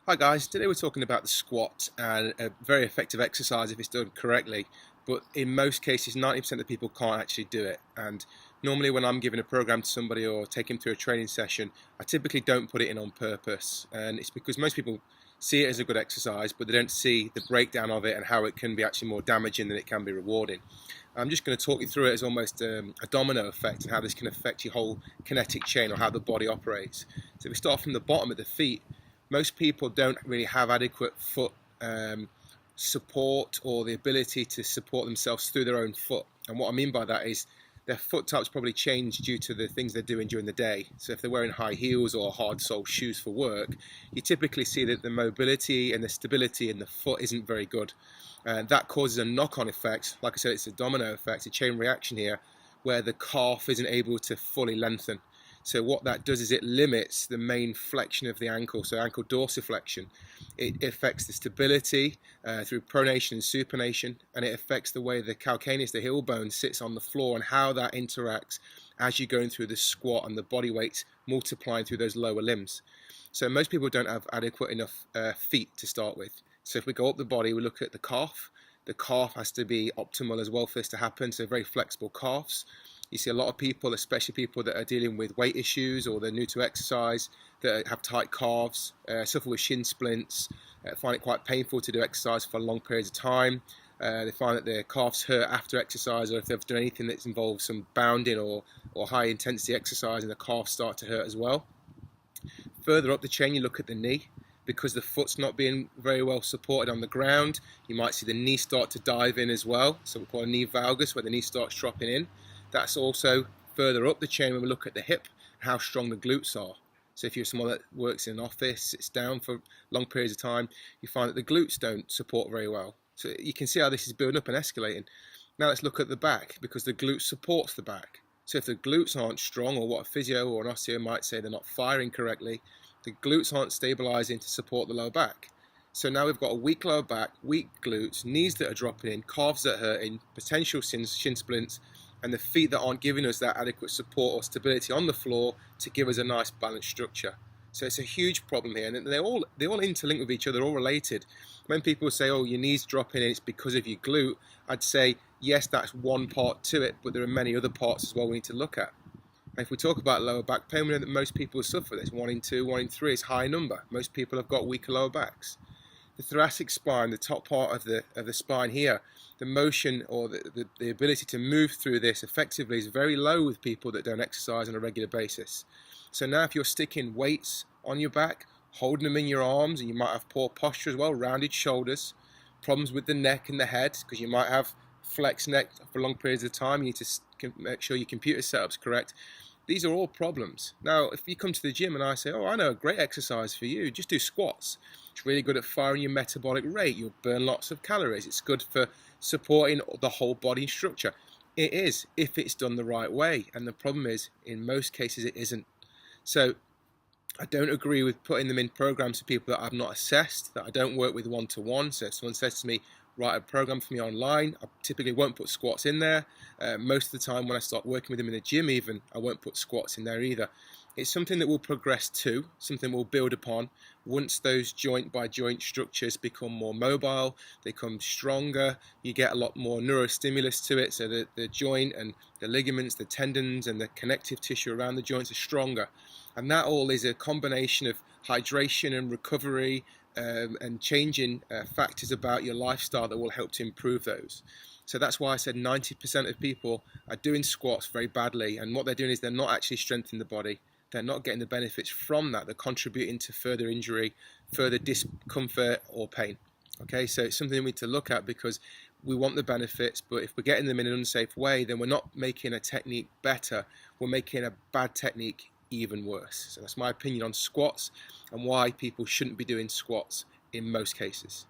Hi guys, today we're talking about the squat and a very effective exercise if it's done correctly, but in most cases 90% of people can't actually do it. And normally when I'm giving a program to somebody or taking them through a training session, I typically don't put it in on purpose. And it's because most people see it as a good exercise, but they don't see the breakdown of it and how it can be actually more damaging than it can be rewarding. I'm just going to talk you through it as almost a domino effect and how this can affect your whole kinetic chain or how the body operates. So if we start from the bottom of the feet, most people don't really have adequate foot support or the ability to support themselves through their own foot. And what I mean by that is their foot types probably change due to the things they're doing during the day. So if they're wearing high heels or hard sole shoes for work, you typically see that the mobility and the stability in the foot isn't very good. And that causes a knock-on effect. Like I said, it's a domino effect, a chain reaction here, where the calf isn't able to fully lengthen. So what that does is it limits the main flexion of the ankle, so ankle dorsiflexion. It affects the stability through pronation and supination, and it affects the way the calcaneus, the heel bone, sits on the floor and how that interacts as you're going through the squat and the body weight multiplying through those lower limbs. So most people don't have adequate enough feet to start with. So if we go up the body, we look at the calf. The calf has to be optimal as well for this to happen, so very flexible calves. You see a lot of people, especially people that are dealing with weight issues or they're new to exercise, that have tight calves, suffer with shin splints, find it quite painful to do exercise for long periods of time. They find that their calves hurt after exercise, or if they've done anything that involves some bounding or high intensity exercise, and the calves start to hurt as well. Further up the chain, you look at the knee. Because the foot's not being very well supported on the ground, you might see the knee start to dive in as well. So we call a knee valgus, where the knee starts dropping in. That's also further up the chain when we look at the hip, how strong the glutes are. So if you're someone that works in an office, sits down for long periods of time, you find that the glutes don't support very well. So you can see how this is building up and escalating. Now let's look at the back, because the glute supports the back. So if the glutes aren't strong, or what a physio or an osteo might say they're not firing correctly, the glutes aren't stabilizing to support the lower back. So now we've got a weak lower back, weak glutes, knees that are dropping in, calves that are hurting, potential shin splints, and the feet that aren't giving us that adequate support or stability on the floor to give us a nice balanced structure. So it's a huge problem here, and they're all interlinked with each other, all related. When people say, oh, your knees dropping in, it's because of your glute, I'd say, yes, that's one part to it, but there are many other parts as well we need to look at. And if we talk about lower back pain, we know that most people suffer this. 1 in 2, 1 in 3 is a high number. Most people have got weaker lower backs. The thoracic spine, the top part of the spine here, the motion or the ability to move through this effectively is very low with people that don't exercise on a regular basis. So now if you're sticking weights on your back, holding them in your arms, and you might have poor posture as well, rounded shoulders, problems with the neck and the head, because you might have flexed neck for long periods of time, you need to make sure your computer setup's correct. These are all problems. Now, if you come to the gym and I say, oh, I know a great exercise for you, just do squats. It's really good at firing your metabolic rate. You'll burn lots of calories. It's good for supporting the whole body structure. It is, if it's done the right way. And the problem is, in most cases, it isn't. So I don't agree with putting them in programs for people that I've not assessed, that I don't work with one-to-one. So if someone says to me, write a program for me online, I typically won't put squats in there. Most of the time when I start working with them in the gym even, I won't put squats in there either. It's something that will progress to, something we'll build upon. Once those joint by joint structures become more mobile, they become stronger, you get a lot more neurostimulus to it, so the joint and the ligaments, the tendons and the connective tissue around the joints are stronger. And that all is a combination of hydration and recovery, and changing factors about your lifestyle that will help to improve those. So that's why I said 90% of people are doing squats very badly, and what they're doing is they're not actually strengthening the body. They're not getting the benefits from that. They're contributing to further injury, further discomfort or pain. Okay, so it's something we need to look at, because we want the benefits, but if we're getting them in an unsafe way, then we're not making a technique better, we're making a bad technique even worse. So that's my opinion on squats and why people shouldn't be doing squats in most cases.